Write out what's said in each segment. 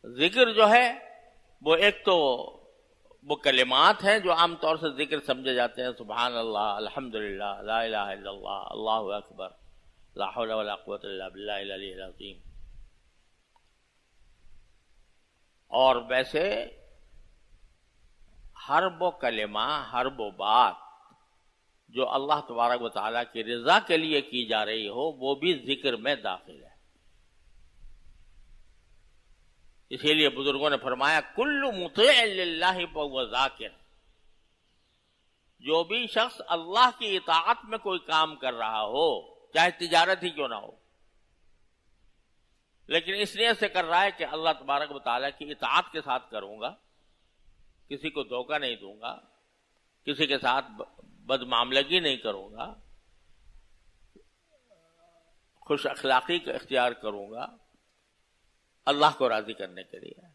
ذکر جو ہے وہ ایک تو وہ کلمات ہیں جو عام طور سے ذکر سمجھے جاتے ہیں، سبحان اللہ، الحمدللہ، لا الہ الا اللہ، اللہ اکبر، لا حول ولا قوۃ الا باللہ العلی العظیم. اور ویسے ہر وہ کلمہ، ہر وہ بات جو اللہ تبارک و تعالیٰ کی رضا کے لیے کی جا رہی ہو وہ بھی ذکر میں داخل ہے. اسی لیے بزرگوں نے فرمایا کل مطیع للہ فہو ذاکر. جو بھی شخص اللہ کی اطاعت میں کوئی کام کر رہا ہو، چاہے تجارت ہی کیوں نہ ہو، لیکن اس نیت سے کر رہا ہے کہ اللہ تبارک و تعالیٰ کی اطاعت کے ساتھ کروں گا، کسی کو دھوکہ نہیں دوں گا، کسی کے ساتھ بد معاملگی نہیں کروں گا، خوش اخلاقی کا اختیار کروں گا اللہ کو راضی کرنے کے لیے،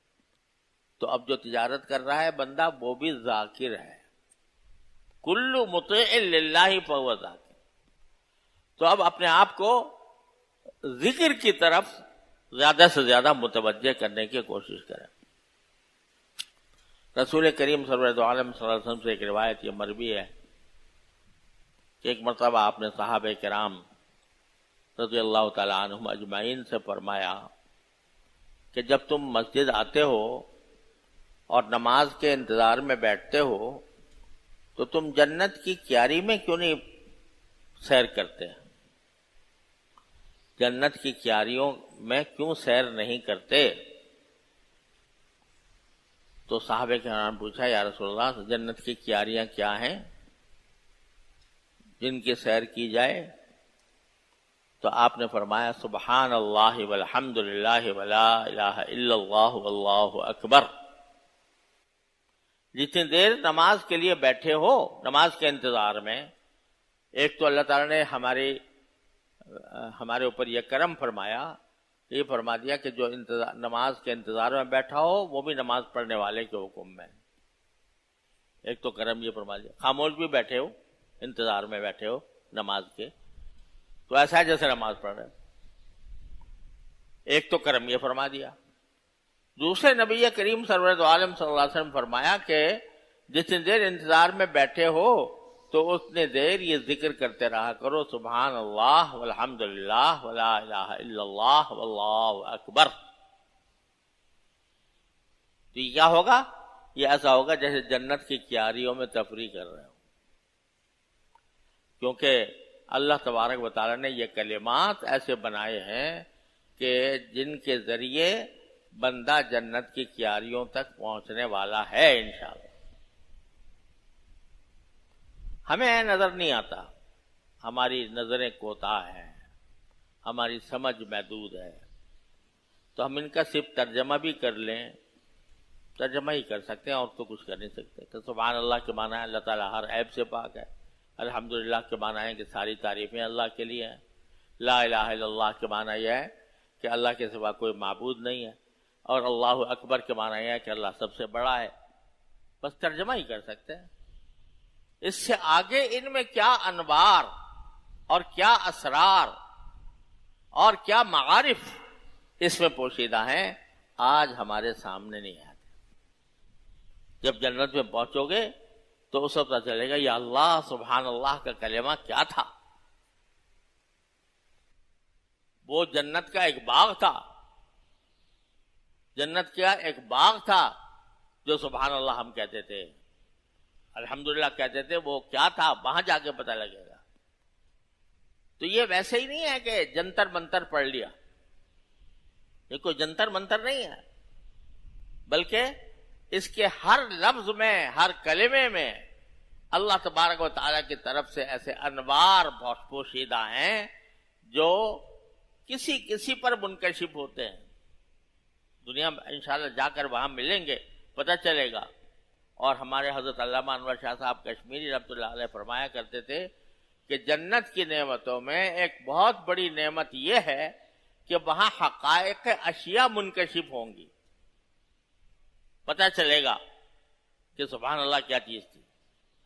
تو اب جو تجارت کر رہا ہے بندہ وہ بھی ذاکر ہے. کل مطیع للہ فہو ذاکر. تو اب اپنے آپ کو ذکر کی طرف زیادہ سے زیادہ متوجہ کرنے کی کوشش کریں. رسول کریم صلی اللہ علیہ وسلم سے ایک روایت یہ مروی ہے کہ ایک مرتبہ آپ نے صحابہ کرام رضی اللہ تعالی عنہم اجمعین سے فرمایا کہ جب تم مسجد آتے ہو اور نماز کے انتظار میں بیٹھتے ہو تو تم جنت کی کیاری میں کیوں نہیں سیر کرتے؟ جنت کی کیاریوں میں کیوں سیر نہیں کرتے؟ تو صحابہ کرام نے پوچھا یا رسول اللہ جنت کی کیاریاں کیا ہیں جن کی سیر کی جائے؟ تو آپ نے فرمایا سبحان اللہ والحمد للہ ولا الہ الا اللہ واللہ اکبر. جتنی دیر نماز کے لیے بیٹھے ہو، نماز کے انتظار میں، ایک تو اللہ تعالیٰ نے ہمارے اوپر یہ کرم فرمایا، یہ فرما دیا کہ جو نماز کے انتظار میں بیٹھا ہو وہ بھی نماز پڑھنے والے کے حکم میں. ایک تو کرم یہ فرما دیا. خاموش بھی بیٹھے ہو، انتظار میں بیٹھے ہو نماز کے، تو ایسا ہے جیسے نماز پڑھ رہے. ایک تو کرم یہ فرما دیا. دوسرے نبی کریم سرور دو عالم صلی اللہ علیہ وسلم فرمایا کہ جتنی دیر انتظار میں بیٹھے ہو تو اتنے دیر یہ ذکر کرتے رہا کرو سبحان اللہ والحمد للہ ولا الہ الا اللہ واللہ اکبر. تو یہ کیا ہوگا؟ یہ ایسا ہوگا جیسے جنت کی کیاریوں میں تفریح کر رہے ہو، کیونکہ اللہ تبارک و تعالیٰ نے یہ کلمات ایسے بنائے ہیں کہ جن کے ذریعے بندہ جنت کی کیاریوں تک پہنچنے والا ہے انشاءاللہ. ہمیں نظر نہیں آتا، ہماری نظریں کوتاہ ہیں، ہماری سمجھ محدود ہے، تو ہم ان کا صرف ترجمہ بھی کر لیں، ترجمہ ہی کر سکتے ہیں اور تو کچھ کر نہیں سکتے. تو سبحان اللہ کے معنی ہے اللہ تعالیٰ ہر عیب سے پاک ہے. الحمدللہ کے معنی ہے کہ ساری تعریفیں اللہ کے لیے ہیں. لا الہ الا اللہ کے معنی یہ ہے کہ اللہ کے سوا کوئی معبود نہیں ہے. اور اللہ اکبر کے معنی یہ ہے کہ اللہ سب سے بڑا ہے. بس ترجمہ ہی کر سکتے ہیں. اس سے آگے ان میں کیا انوار اور کیا اسرار اور کیا معارف اس میں پوشیدہ ہیں آج ہمارے سامنے نہیں آتے. جب جنت میں پہنچو گے تو اس وقت پتہ چلے گا یا اللہ سبحان اللہ کا کلمہ کیا تھا. وہ جنت کا ایک باغ تھا، جنت کا ایک باغ تھا جو سبحان اللہ ہم کہتے تھے، الحمدللہ کہتے تھے. وہ کیا تھا وہاں جا کے پتہ لگے گا. تو یہ ویسے ہی نہیں ہے کہ جنتر منتر پڑھ لیا، یہ کوئی جنتر منتر نہیں ہے، بلکہ اس کے ہر لفظ میں، ہر کلمے میں اللہ تبارک و تعالیٰ کی طرف سے ایسے انوار بہت پوشیدہ ہیں جو کسی کسی پر منکشف ہوتے ہیں. دنیا میں انشاءاللہ جا کر وہاں ملیں گے، پتہ چلے گا. اور ہمارے حضرت علامہ انور شاہ صاحب کشمیری رحمۃ اللہ علیہ فرمایا کرتے تھے کہ جنت کی نعمتوں میں ایک بہت بڑی نعمت یہ ہے کہ وہاں حقائق اشیاء منکشف ہوں گی. پتہ چلے گا کہ سبحان اللہ کیا چیز تھی،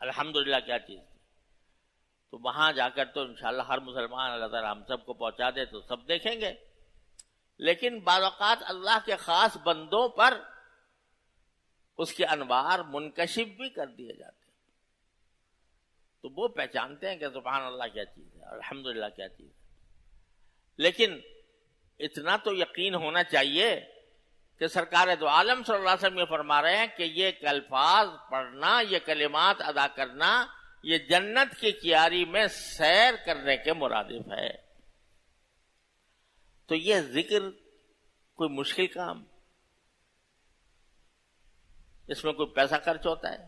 الحمدللہ کیا چیز تھی. تو وہاں جا کر تو انشاءاللہ ہر مسلمان اللہ تعالیٰ ہم سب کو پہنچا دے تو سب دیکھیں گے لیکن بعض اوقات اللہ کے خاص بندوں پر اس کے انوار منکشف بھی کر دیے جاتے ہیں، تو وہ پہچانتے ہیں کہ سبحان اللہ کیا چیز ہے، الحمدللہ کیا چیز ہے۔ لیکن اتنا تو یقین ہونا چاہیے کہ سرکار دو عالم صلی اللہ علیہ وسلم یہ فرما رہے ہیں کہ یہ الفاظ پڑھنا، یہ کلمات ادا کرنا، یہ جنت کی کیاری میں سیر کرنے کے مرادف ہے۔ تو یہ ذکر کوئی مشکل کام، اس میں کوئی پیسہ خرچ ہوتا ہے،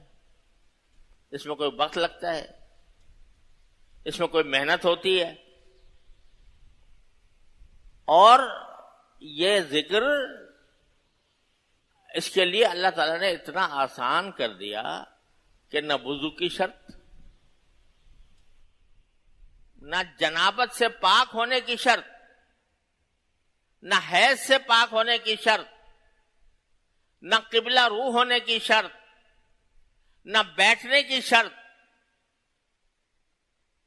اس میں کوئی وقت لگتا ہے، اس میں کوئی محنت ہوتی ہے، اور یہ ذکر اس کے لیے اللہ تعالیٰ نے اتنا آسان کر دیا کہ نہ وضو کی شرط، نہ جنابت سے پاک ہونے کی شرط، نہ حیض سے پاک ہونے کی شرط، نہ قبلہ روح ہونے کی شرط، نہ بیٹھنے کی شرط،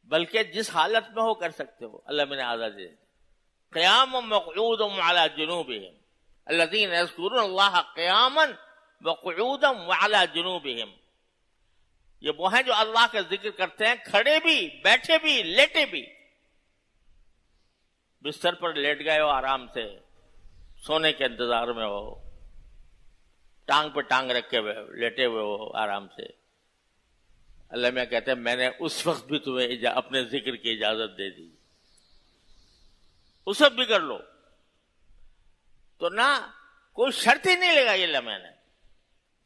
بلکہ جس حالت میں ہو کر سکتے ہو۔ اللہ میں نے آزاد دے قیام وقعود وعلی جنوبہم الذین یذکرون اللہ قیاما وقعودا وعلی جنوبہم، یہ وہ ہیں جو اللہ کا ذکر کرتے ہیں کھڑے بھی، بیٹھے بھی، لیٹے بھی۔ بستر پر لیٹ گئے ہو آرام سے، سونے کے انتظار میں ہو، ٹانگ پہ ٹانگ رکھے ہوئے لیٹے ہوئے ہو آرام سے، اللہ میں کہتے ہیں میں نے اس وقت بھی تمہیں اپنے ذکر کی اجازت دے دی، اس وقت بھی کر لو۔ تو نہ کوئی شرط ہی نہیں لگائی اللہ میں نے،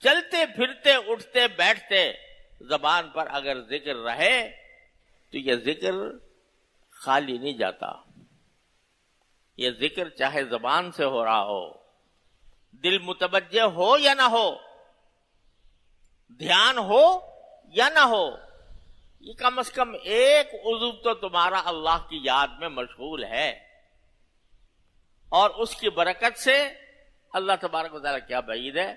چلتے پھرتے اٹھتے بیٹھتے زبان پر اگر ذکر رہے تو یہ ذکر خالی نہیں جاتا۔ یہ ذکر چاہے زبان سے ہو رہا ہو، دل متوجہ ہو یا نہ ہو، دھیان ہو یا نہ ہو، یہ کم از کم ایک عضو تو تمہارا اللہ کی یاد میں مشغول ہے، اور اس کی برکت سے اللہ تبارک و تعالیٰ کیا بعید ہے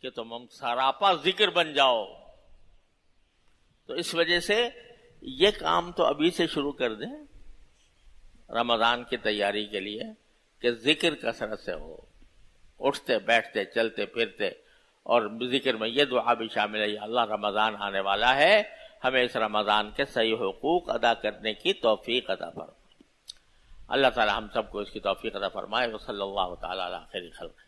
کہ تم سراپا ذکر بن جاؤ۔ تو اس وجہ سے یہ کام تو ابھی سے شروع کر دیں رمضان کی تیاری کے لیے کہ ذکر کثرت سے ہو، اٹھتے بیٹھتے چلتے پھرتے، اور ذکر میں یہ دعا بھی شامل ہے، یا اللہ رمضان آنے والا ہے، ہمیں اس رمضان کے صحیح حقوق ادا کرنے کی توفیق عطا فرمائے۔ اللہ تعالی ہم سب کو اس کی توفیق عطا فرمائے۔ وصلی اللہ تعالی علی خیر خلق۔